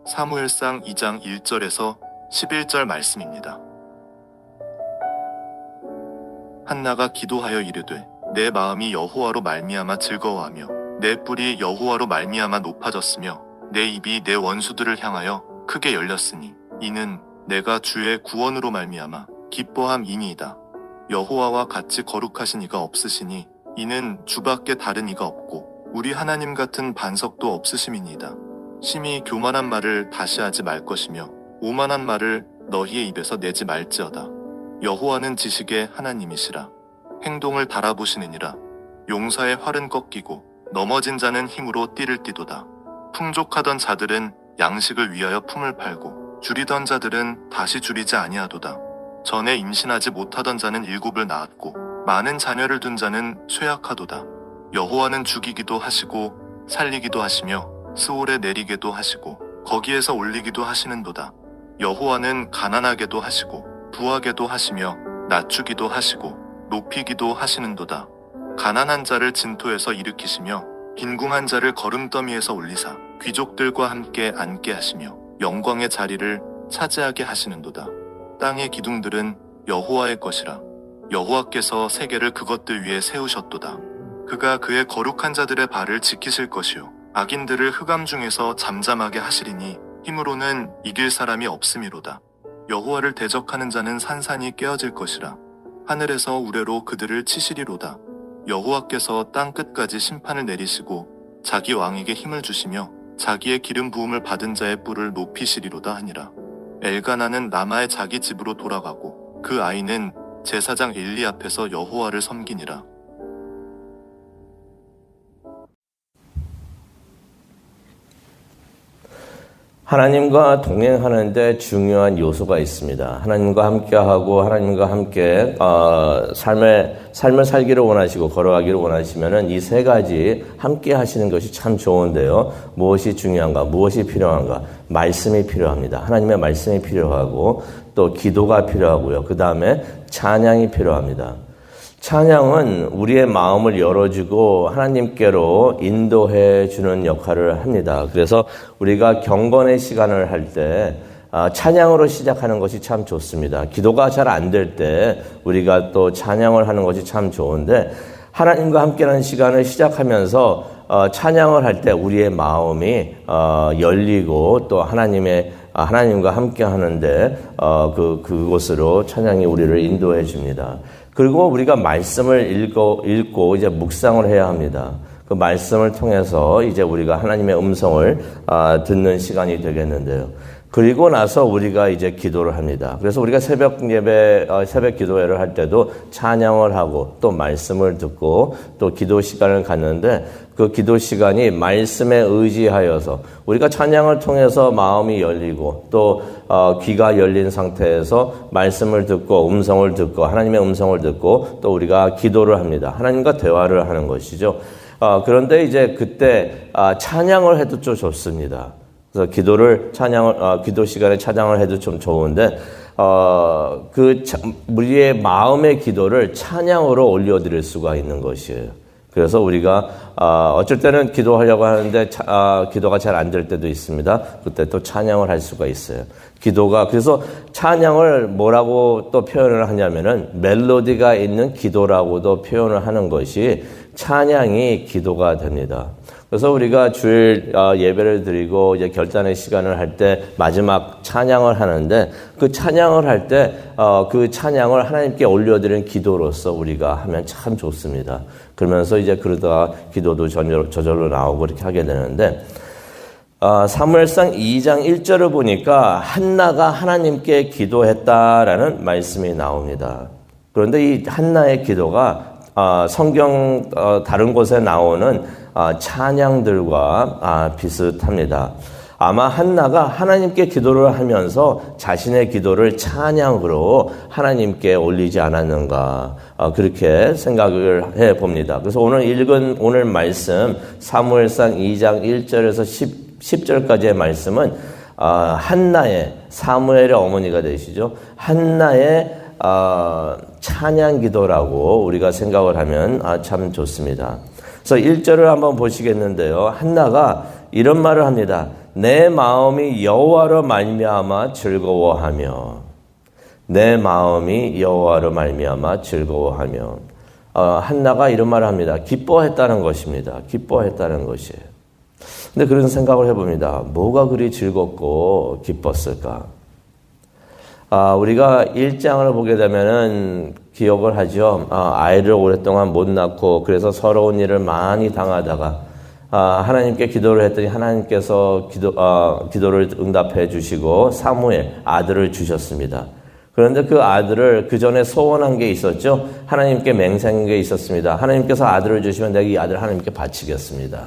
사무엘상 2장 1절에서 11절 말씀입니다. 한나가 기도하여 이르되 내 마음이 여호와로 말미암아 즐거워하며 내 뿔이 여호와로 말미암아 높아졌으며 내 입이 내 원수들을 향하여 크게 열렸으니 이는 내가 주의 구원으로 말미암아 기뻐함이니이다. 여호와와 같이 거룩하신 이가 없으시니 이는 주밖에 다른 이가 없고 우리 하나님 같은 반석도 없으심이니이다. 심히 교만한 말을 다시 하지 말 것이며 오만한 말을 너희의 입에서 내지 말지어다. 여호와는 지식의 하나님이시라. 행동을 달아보시느니라. 용사의 활은 꺾이고 넘어진 자는 힘으로 띠를 띠도다. 풍족하던 자들은 양식을 위하여 품을 팔고 줄이던 자들은 다시 줄이지 아니하도다. 전에 임신하지 못하던 자는 7을 낳았고 많은 자녀를 둔 자는 쇠약하도다. 여호와는 죽이기도 하시고 살리기도 하시며 스올에 내리게도 하시고 거기에서 올리기도 하시는도다. 여호와는 가난하게도 하시고 부하게도 하시며 낮추기도 하시고 높이기도 하시는도다. 가난한 자를 진토에서 일으키시며 빈궁한 자를 거름더미에서 올리사 귀족들과 함께 앉게 하시며 영광의 자리를 차지하게 하시는도다. 땅의 기둥들은 여호와의 것이라. 여호와께서 세계를 그것들 위에 세우셨도다. 그가 그의 거룩한 자들의 발을 지키실 것이요 악인들을 흑암 중에서 잠잠하게 하시리니 힘으로는 이길 사람이 없음이로다. 여호와를 대적하는 자는 산산이 깨어질 것이라. 하늘에서 우레로 그들을 치시리로다. 여호와께서 땅 끝까지 심판을 내리시고 자기 왕에게 힘을 주시며 자기의 기름 부음을 받은 자의 뿔을 높이시리로다 하니라. 엘가나는 라마의 자기 집으로 돌아가고 그 아이는 제사장 엘리 앞에서 여호와를 섬기니라. 하나님과 동행하는데 중요한 요소가 있습니다. 하나님과 함께하고 하나님과 함께 삶을 살기를 원하시고 걸어가기를 원하시면은 이 세 가지 함께 하시는 것이 참 좋은데요. 무엇이 중요한가? 무엇이 필요한가? 말씀이 필요합니다. 하나님의 말씀이 필요하고 또 기도가 필요하고요. 그 다음에 찬양이 필요합니다. 찬양은 우리의 마음을 열어주고 하나님께로 인도해 주는 역할을 합니다. 그래서 우리가 경건의 시간을 할 때 찬양으로 시작하는 것이 참 좋습니다. 기도가 잘 안 될 때 우리가 또 찬양을 하는 것이 참 좋은데 하나님과 함께하는 시간을 시작하면서 찬양을 할 때 우리의 마음이 열리고 또 하나님과 함께 하는데 그곳으로 찬양이 우리를 인도해 줍니다. 그리고 우리가 말씀을 읽고 이제 묵상을 해야 합니다. 그 말씀을 통해서 이제 우리가 하나님의 음성을 듣는 시간이 되겠는데요. 그리고 나서 우리가 이제 기도를 합니다. 그래서 우리가 새벽 기도회를 할 때도 찬양을 하고 또 말씀을 듣고 또 기도 시간을 갖는데 그 기도 시간이 말씀에 의지하여서 우리가 찬양을 통해서 마음이 열리고 또 귀가 열린 상태에서 말씀을 듣고 음성을 듣고 하나님의 음성을 듣고 또 우리가 기도를 합니다. 하나님과 대화를 하는 것이죠. 그런데 이제 그때 찬양을 해도 좀 좋습니다. 그래서 기도 시간에 찬양을 해도 좀 좋은데, 우리의 마음의 기도를 찬양으로 올려드릴 수가 있는 것이에요. 그래서 우리가, 어쩔 때는 기도하려고 하는데, 기도가 잘 안 될 때도 있습니다. 그때 또 찬양을 할 수가 있어요. 그래서 찬양을 뭐라고 또 표현을 하냐면은, 멜로디가 있는 기도라고도 표현을 하는 것이 찬양이 기도가 됩니다. 그래서 우리가 주일 예배를 드리고 이제 결단의 시간을 할 때 마지막 찬양을 하는데 그 찬양을 할 때 그 찬양을 하나님께 올려드리는 기도로서 우리가 하면 참 좋습니다. 그러면서 이제 그러다가 기도도 저절로 나오고 이렇게 하게 되는데 사무엘상 2장 1절을 보니까 한나가 하나님께 기도했다라는 말씀이 나옵니다. 그런데 이 한나의 기도가 성경 다른 곳에 나오는 찬양들과 비슷합니다. 아마 한나가 하나님께 기도를 하면서 자신의 기도를 찬양으로 하나님께 올리지 않았는가 그렇게 생각을 해봅니다. 그래서 오늘 말씀 사무엘상 2장 1절에서 10절까지의 말씀은 한나의 사무엘의 어머니가 되시죠. 한나의 찬양 기도라고 우리가 생각을 하면 참 좋습니다. 그래서 1절을 한번 보시겠는데요. 한나가 이런 말을 합니다. 내 마음이 여호와로 말미암아 즐거워하며, 내 마음이 여호와로 말미암아 즐거워하며. 한나가 이런 말을 합니다. 기뻐했다는 것입니다. 기뻐했다는 것이에요. 근데 그런 생각을 해봅니다. 뭐가 그리 즐겁고 기뻤을까? 우리가 1장을 보게 되면은 기억을 하죠. 아이를 오랫동안 못 낳고 그래서 서러운 일을 많이 당하다가 하나님께 기도를 했더니 하나님께서 기도를 응답해 주시고 사무엘 아들을 주셨습니다. 그런데 그 아들을 그 전에 소원한 게 있었죠. 하나님께 맹세한 게 있었습니다. 하나님께서 아들을 주시면 내가 이 아들을 하나님께 바치겠습니다.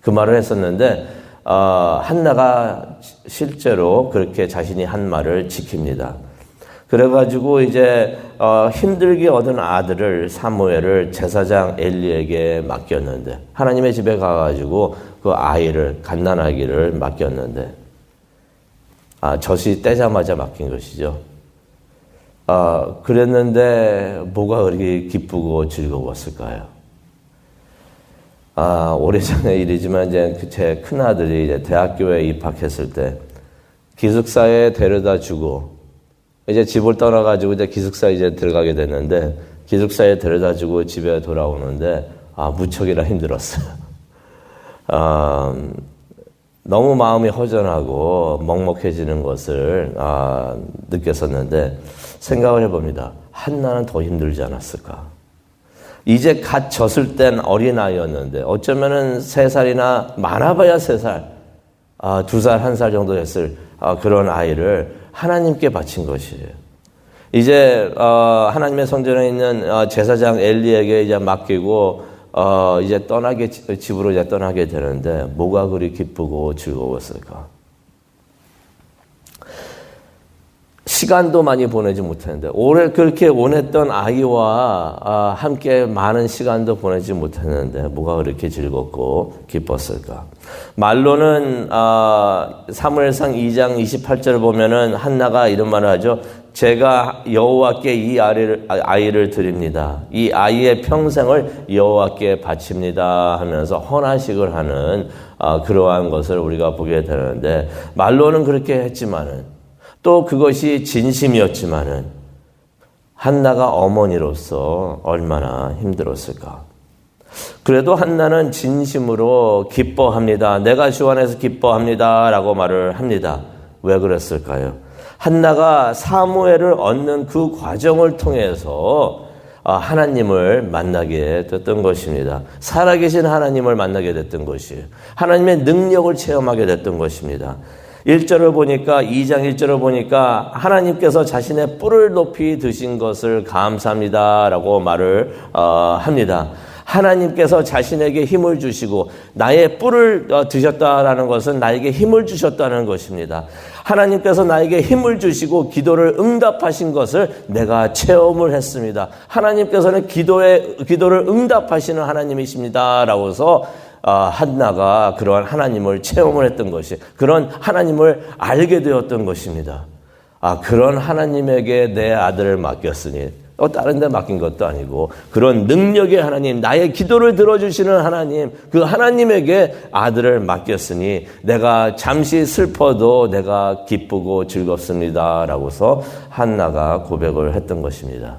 그 말을 했었는데 한나가 실제로 그렇게 자신이 한 말을 지킵니다. 그래가지고 이제 힘들게 얻은 아들을 사무엘을 제사장 엘리에게 맡겼는데 하나님의 집에 가가지고 그 아이를 갓난아기를 맡겼는데 젖이 떼자마자 맡긴 것이죠. 그랬는데 뭐가 그렇게 기쁘고 즐거웠을까요? 오래전의 일이지만 이제 제 큰아들이 이제 대학교에 입학했을 때 기숙사에 데려다 주고 이제 집을 떠나가지고 이제 기숙사에 이제 들어가게 됐는데 기숙사에 데려다 주고 집에 돌아오는데 무척이나 힘들었어요. 너무 마음이 허전하고 먹먹해지는 것을 느꼈었는데 생각을 해봅니다. 한나는 더 힘들지 않았을까? 이제 갓 젖을 땐 어린아이였는데 어쩌면은 3살이나 많아봐야 3살, 2살, 1살 정도 됐을 그런 아이를 하나님께 바친 것이에요. 이제 하나님의 성전에 있는 제사장 엘리에게 이제 맡기고 이제 집으로 이제 떠나게 되는데 뭐가 그리 기쁘고 즐거웠을까? 시간도 많이 보내지 못했는데 오래 그렇게 원했던 아이와 함께 많은 시간도 보내지 못했는데 뭐가 그렇게 즐겁고 기뻤을까? 말로는 사무엘상 2장 28절을 보면은 한나가 이런 말을 하죠. 제가 여호와께 이 아이를 드립니다. 이 아이의 평생을 여호와께 바칩니다 하면서 헌화식을 하는 그러한 것을 우리가 보게 되는데 말로는 그렇게 했지만은 또 그것이 진심이었지만은 한나가 어머니로서 얼마나 힘들었을까. 그래도 한나는 진심으로 기뻐합니다. 내가 주 안에서 기뻐합니다 라고 말을 합니다. 왜 그랬을까요? 한나가 사무엘을 얻는 그 과정을 통해서 하나님을 만나게 됐던 것입니다. 살아계신 하나님을 만나게 됐던 것이에요. 하나님의 능력을 체험하게 됐던 것입니다. 1절을 보니까 2장 1절을 보니까 하나님께서 자신의 뿔을 높이 드신 것을 감사합니다 라고 말을 합니다. 하나님께서 자신에게 힘을 주시고 나의 뿔을 드셨다라는 것은 나에게 힘을 주셨다는 것입니다. 하나님께서 나에게 힘을 주시고 기도를 응답하신 것을 내가 체험을 했습니다. 하나님께서는 기도를 응답하시는 하나님이십니다 라고서 한나가 그러한 하나님을 체험을 했던 것이 그런 하나님을 알게 되었던 것입니다. 그런 하나님에게 내 아들을 맡겼으니 다른 데 맡긴 것도 아니고 그런 능력의 하나님, 나의 기도를 들어주시는 하나님, 그 하나님에게 아들을 맡겼으니 내가 잠시 슬퍼도 내가 기쁘고 즐겁습니다 라고서 한나가 고백을 했던 것입니다.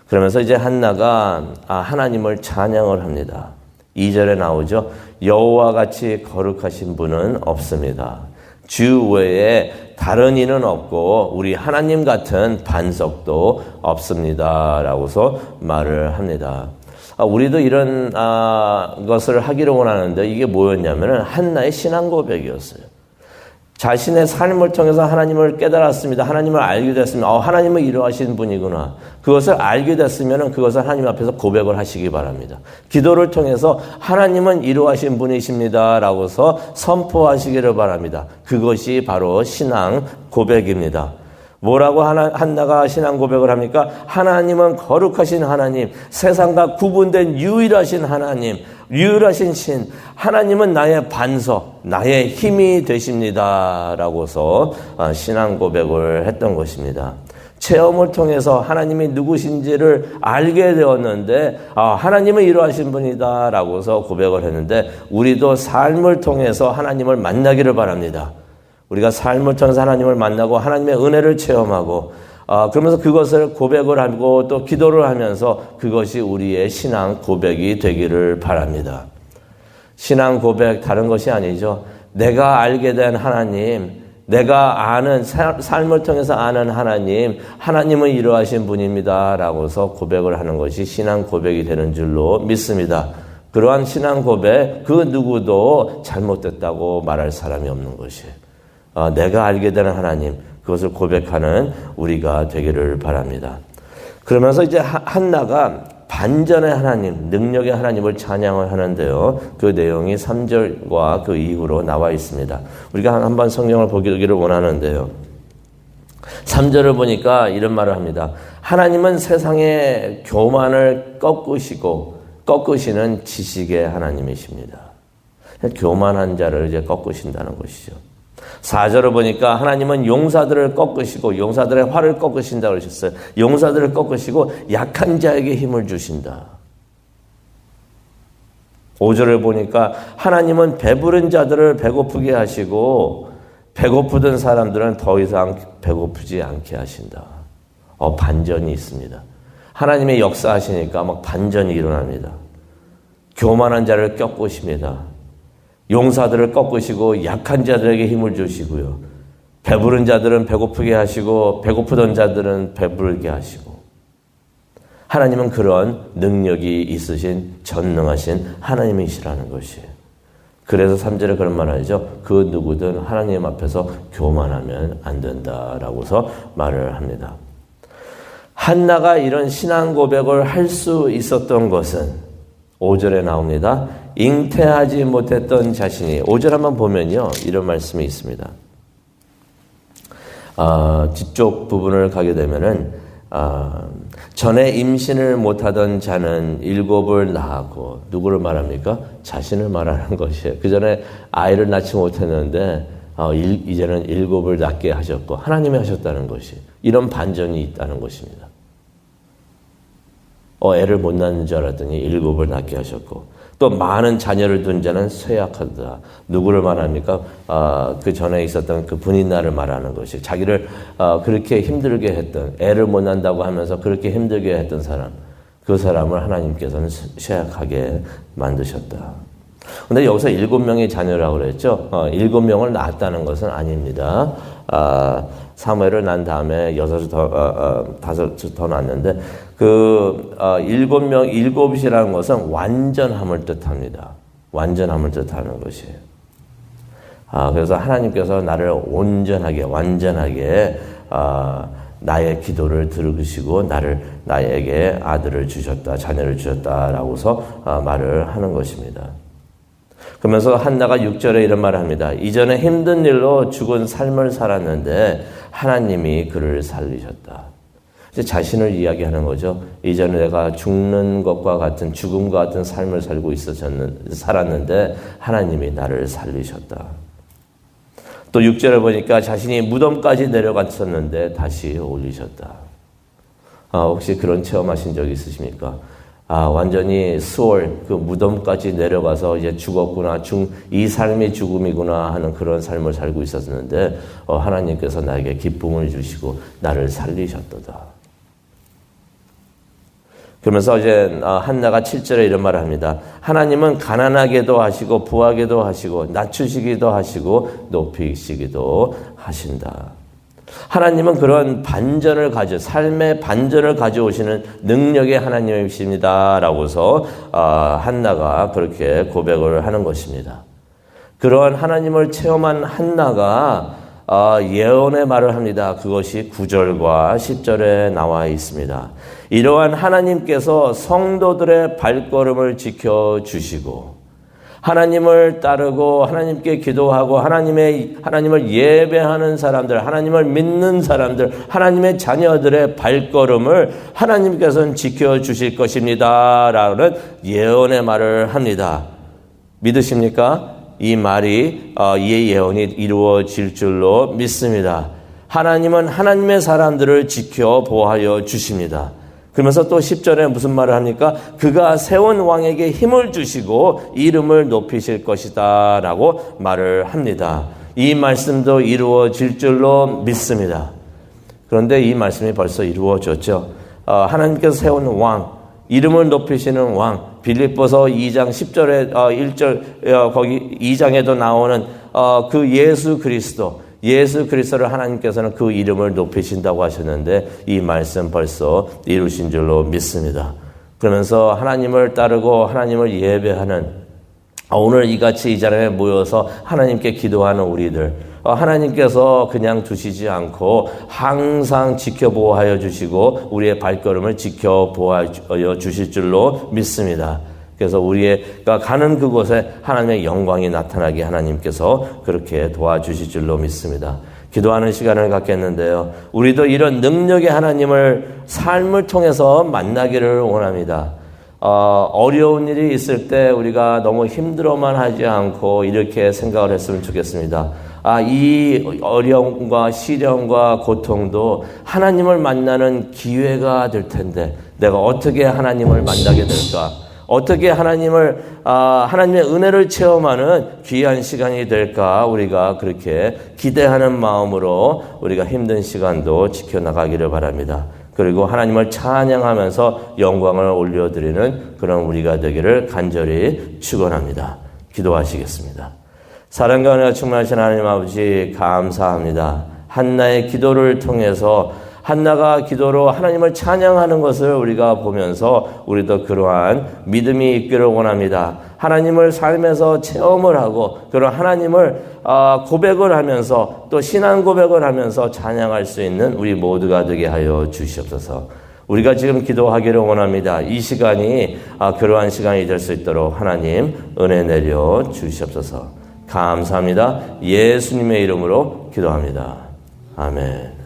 그러면서 이제 한나가 하나님을 찬양을 합니다. 2절에 나오죠. 여호와 같이 거룩하신 분은 없습니다. 주 외에 다른 이는 없고 우리 하나님 같은 반석도 없습니다 라고서 말을 합니다. 우리도 이런 것을 하기를 원하는데 이게 뭐였냐면 한나의 신앙 고백이었어요. 자신의 삶을 통해서 하나님을 깨달았습니다. 하나님을 알게 됐습니다. 하나님은 이러하신 분이구나. 그것을 알게 됐으면 그것을 하나님 앞에서 고백을 하시기 바랍니다. 기도를 통해서 하나님은 이러하신 분이십니다 라고서 선포하시기를 바랍니다. 그것이 바로 신앙 고백입니다. 뭐라고 한나가 신앙 고백을 합니까? 하나님은 거룩하신 하나님, 세상과 구분된 유일하신 하나님, 유일하신 신, 하나님은 나의 반석, 나의 힘이 되십니다 라고서 신앙 고백을 했던 것입니다. 체험을 통해서 하나님이 누구신지를 알게 되었는데 하나님은 이러하신 분이다 라고서 고백을 했는데 우리도 삶을 통해서 하나님을 만나기를 바랍니다. 우리가 삶을 통해서 하나님을 만나고 하나님의 은혜를 체험하고 그러면서 그것을 고백을 하고 또 기도를 하면서 그것이 우리의 신앙 고백이 되기를 바랍니다. 신앙 고백 다른 것이 아니죠. 내가 알게 된 하나님, 내가 아는 삶을 통해서 아는 하나님, 하나님은 이러하신 분입니다 라고서 고백을 하는 것이 신앙 고백이 되는 줄로 믿습니다. 그러한 신앙 고백 그 누구도 잘못됐다고 말할 사람이 없는 것이에요. 내가 알게 되는 하나님, 그것을 고백하는 우리가 되기를 바랍니다. 그러면서 이제 한나가 반전의 하나님, 능력의 하나님을 찬양을 하는데요. 그 내용이 3절과 그 이후로 나와 있습니다. 우리가 한번 성경을 보기를 원하는데요. 3절을 보니까 이런 말을 합니다. 하나님은 세상의 교만을 꺾으시는 지식의 하나님이십니다. 교만한 자를 이제 꺾으신다는 것이죠. 4절을 보니까 하나님은 용사들을 꺾으시고 용사들의 활을 꺾으신다고 그러셨어요. 용사들을 꺾으시고 약한 자에게 힘을 주신다. 5절을 보니까 하나님은 배부른 자들을 배고프게 하시고 배고프던 사람들은 더 이상 배고프지 않게 하신다. 반전이 있습니다. 하나님의 역사하시니까 막 반전이 일어납니다. 교만한 자를 꺾으십니다. 용사들을 꺾으시고 약한 자들에게 힘을 주시고요. 배부른 자들은 배고프게 하시고 배고프던 자들은 배부르게 하시고 하나님은 그런 능력이 있으신 전능하신 하나님이시라는 것이에요. 그래서 3절에 그런 말을 하죠. 그 누구든 하나님 앞에서 교만하면 안 된다라고서 말을 합니다. 한나가 이런 신앙 고백을 할 수 있었던 것은 5절에 나옵니다. 잉태하지 못했던 자신이 5절 한번 보면요. 이런 말씀이 있습니다. 뒤쪽 부분을 가게 되면은 전에 임신을 못하던 자는 7을 낳았고 누구를 말합니까? 자신을 말하는 것이에요. 그 전에 아이를 낳지 못했는데 이제는 7을 낳게 하셨고 하나님이 하셨다는 것이 이런 반전이 있다는 것입니다. 애를 못 낳는 줄 알았더니 7을 낳게 하셨고 또 많은 자녀를 둔 자는 쇠약하다. 누구를 말합니까? 그 전에 있었던 그 분인나를 말하는 것이 자기를 그렇게 힘들게 했던 애를 못 낳는다고 하면서 그렇게 힘들게 했던 사람 그 사람을 하나님께서는 쇠약하게 만드셨다. 근데 여기서 7명의 자녀라고 그랬죠. 7명을 낳았다는 것은 아닙니다. 사무엘을 낳은 다음에 5을 더 낳았는데 그 7명, 7이라는 것은 완전함을 뜻합니다. 완전함을 뜻하는 것이에요. 그래서 하나님께서 나를 온전하게, 완전하게 나의 기도를 들으시고 나에게 아들을 주셨다, 자녀를 주셨다라고서 말을 하는 것입니다. 그러면서 한나가 6절에 이런 말을 합니다. 이전에 힘든 일로 죽은 삶을 살았는데 하나님이 그를 살리셨다. 이제 자신을 이야기하는 거죠. 이전에 내가 죽는 것과 같은 죽음과 같은 삶을 살았는데 하나님이 나를 살리셨다. 또 6절에 보니까 자신이 무덤까지 내려갔었는데 다시 올리셨다. 혹시 그런 체험하신 적 있으십니까? 완전히 수월 그 무덤까지 내려가서 이제 죽었구나, 이 삶이 죽음이구나 하는 그런 삶을 살고 있었는데 하나님께서 나에게 기쁨을 주시고 나를 살리셨도다. 그러면서 이제 한나가 7절에 이런 말을 합니다. 하나님은 가난하게도 하시고 부하게도 하시고 낮추시기도 하시고 높이시기도 하신다. 하나님은 그런 삶의 반전을 가져오시는 능력의 하나님이십니다. 라고서 한나가 그렇게 고백을 하는 것입니다. 그러한 하나님을 체험한 한나가 예언의 말을 합니다. 그것이 9절과 10절에 나와 있습니다. 이러한 하나님께서 성도들의 발걸음을 지켜주시고 하나님을 따르고 하나님께 기도하고 하나님을 예배하는 사람들, 하나님을 믿는 사람들, 하나님의 자녀들의 발걸음을 하나님께서는 지켜주실 것입니다. 라는 예언의 말을 합니다. 믿으십니까? 이 말이, 이 예언이 이루어질 줄로 믿습니다. 하나님은 하나님의 사람들을 지켜 보호하여 주십니다. 그러면서 또 10절에 무슨 말을 합니까? 그가 세운 왕에게 힘을 주시고 이름을 높이실 것이다 라고 말을 합니다. 이 말씀도 이루어질 줄로 믿습니다. 그런데 이 말씀이 벌써 이루어졌죠. 하나님께서 세운 왕, 이름을 높이시는 왕, 빌립보서 2장 10절에 1절 거기 2장에도 나오는 그 예수 그리스도를 하나님께서는 그 이름을 높이신다고 하셨는데 이 말씀 벌써 이루신 줄로 믿습니다. 그러면서 하나님을 따르고 하나님을 예배하는 오늘 이같이 이 자리에 모여서 하나님께 기도하는 우리들, 하나님께서 그냥 두시지 않고 항상 지켜보호하여 주시고 우리의 발걸음을 지켜보호하여 주실 줄로 믿습니다. 그래서 우리가 가는 그곳에 하나님의 영광이 나타나게 하나님께서 그렇게 도와주실 줄로 믿습니다. 기도하는 시간을 갖겠는데요. 우리도 이런 능력의 하나님을 삶을 통해서 만나기를 원합니다. 어려운 일이 있을 때 우리가 너무 힘들어만 하지 않고 이렇게 생각을 했으면 좋겠습니다. 이 어려움과 시련과 고통도 하나님을 만나는 기회가 될 텐데 내가 어떻게 하나님을 만나게 될까? 어떻게 하나님의 은혜를 체험하는 귀한 시간이 될까? 우리가 그렇게 기대하는 마음으로 우리가 힘든 시간도 지켜나가기를 바랍니다. 그리고 하나님을 찬양하면서 영광을 올려드리는 그런 우리가 되기를 간절히 축원합니다. 기도하시겠습니다. 사랑과 은혜가 충만하신 하나님 아버지 감사합니다. 한나의 기도를 통해서 한나가 기도로 하나님을 찬양하는 것을 우리가 보면서 우리도 그러한 믿음이 있기를 원합니다. 하나님을 삶에서 체험을 하고 그런 하나님을 고백을 하면서 또 신앙 고백을 하면서 찬양할 수 있는 우리 모두가 되게 하여 주시옵소서. 우리가 지금 기도하기를 원합니다. 이 시간이 그러한 시간이 될 수 있도록 하나님 은혜 내려 주시옵소서. 감사합니다. 예수님의 이름으로 기도합니다. 아멘.